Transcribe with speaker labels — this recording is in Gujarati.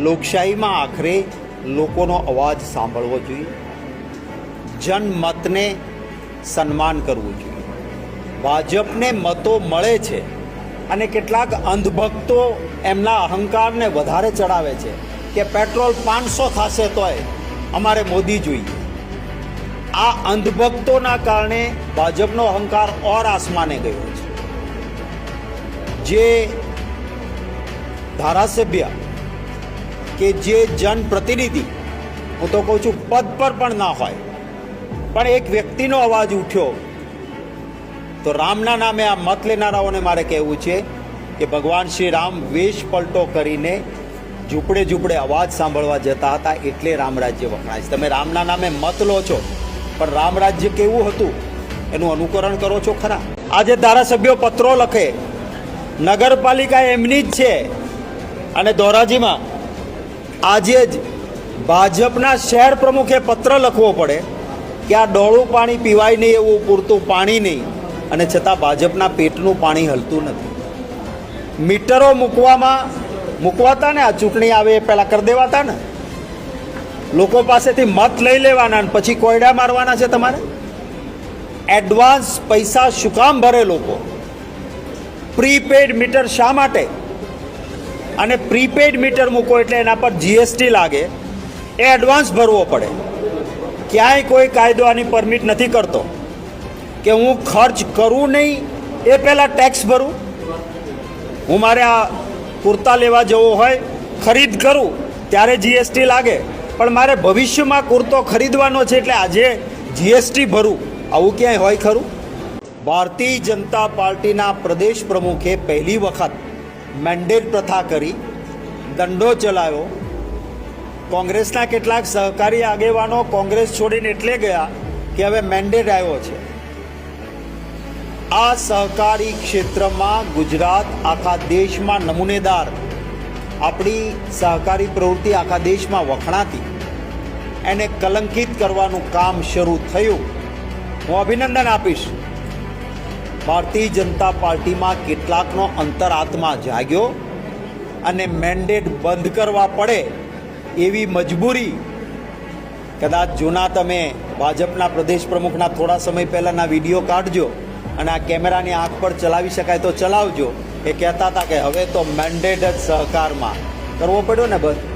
Speaker 1: લોકશાહીમાં આખરે લોકોનો અવાજ સાંભળવો જોઈએ, જનમતને સન્માન કરવું જોઈએ. ભાજપને મતો મળે છે અને કેટલાક અંધભક્તો એમના અહંકારને વધારે ચડાવે છે કે પેટ્રોલ 500 થશે તોય અમારે મોદી જોઈએ. આ અંધભક્તોના કારણે ભાજપનો અહંકાર ઓર આસમાને ગયો છે. જે ધારાસભ્ય કે જે જનપ્રતિનિધિ, હું તો કહું છું પદ પર પણ ના હોય, પણ એક વ્યક્તિનો અવાજ ઉઠ્યો, તો રામના નામે આ મત લેનારાઓને મારે કહેવું છે કે ભગવાન શ્રી રામ વેશ પલટો કરીને ઝૂંપડે ઝૂંપડે અવાજ સાંભળવા જતા હતા, એટલે રામ રાજ્ય વખણાય છે. તમે રામના નામે મત લો છો, પણ રામ રાજ્ય કેવું હતું એનું અનુકરણ કરો છો ખરા? આજે ધારાસભ્યો પત્રો લખે, નગરપાલિકા એમની જ છે, અને ધોરાજીમાં આજે જ ભાજપના શહેર પ્રમુખે પત્ર લખવો પડે કે આ ડોળું પાણી પીવાય નહીં, એવું પૂરતું પાણી નહીં, અને છતાં ભાજપના પેટનું પાણી હલતું નથી. મીટરો મૂકવાતા ને, આ ચૂંટણી આવે એ પહેલાં કરી દેવાતા ને, લોકો પાસેથી મત લઈ લેવાના ને પછી કોયડા મારવાના છે તમારે. એડવાન્સ પૈસા શું કામ ભરે લોકો? પ્રીપેડ મીટર શા માટે? અને પ્રીપેડ મીટર મૂકો એટલે એના પર જીએસટી લાગે, એ એડવાન્સ ભરવો પડે. ક્યાંય કોઈ કાયદો આની પરમિટ નથી કરતો કે હું ખર્ચ કરું નહીં એ પહેલાં ટેક્સ ભરું. હું મારે આ કુર્તા લેવા જવો હોય, ખરીદ કરું ત્યારે જીએસટી લાગે, પણ મારે ભવિષ્યમાં કુર્તો ખરીદવાનો છે એટલે આજે જીએસટી ભરું. આવું ક્યાંય હોય ખરું? ભારતીય જનતા પાર્ટીના પ્રદેશ પ્રમુખે પહેલી વખત મેન્ડેટ પ્રથા કરી, દંડો ચલાવ્યો. કોંગ્રેસના કેટલાક સહકારી આગેવાનો કોંગ્રેસ છોડીને એટલે ગયા કે હવે મેન્ડેટ આવ્યો છે. આ સહકારી ક્ષેત્રમાં ગુજરાત આખા દેશમાં નમૂનેદાર, આપણી સહકારી પ્રવૃત્તિ આખા દેશમાં વખણાતી, એને કલંકિત કરવાનું કામ શરૂ થયું. હું અભિનંદન આપીશ. ભારતીય જનતા પાર્ટીમાં કેટલાકનો અંતરાત્મા જાગ્યો અને મેન્ડેટ બંધ કરવા પડે એવી મજબૂરી. કદાચ જૂના તમે ભાજપના પ્રદેશ પ્રમુખના થોડા સમય પહેલાંના વિડીયો કાઢજો અને આ કેમેરાની આંખ પર ચલાવી શકાય તો ચલાવજો. એ કહેતા હતા કે હવે તો મેન્ડેટ જ સહકારમાં કરવો પડ્યો ને બંધ.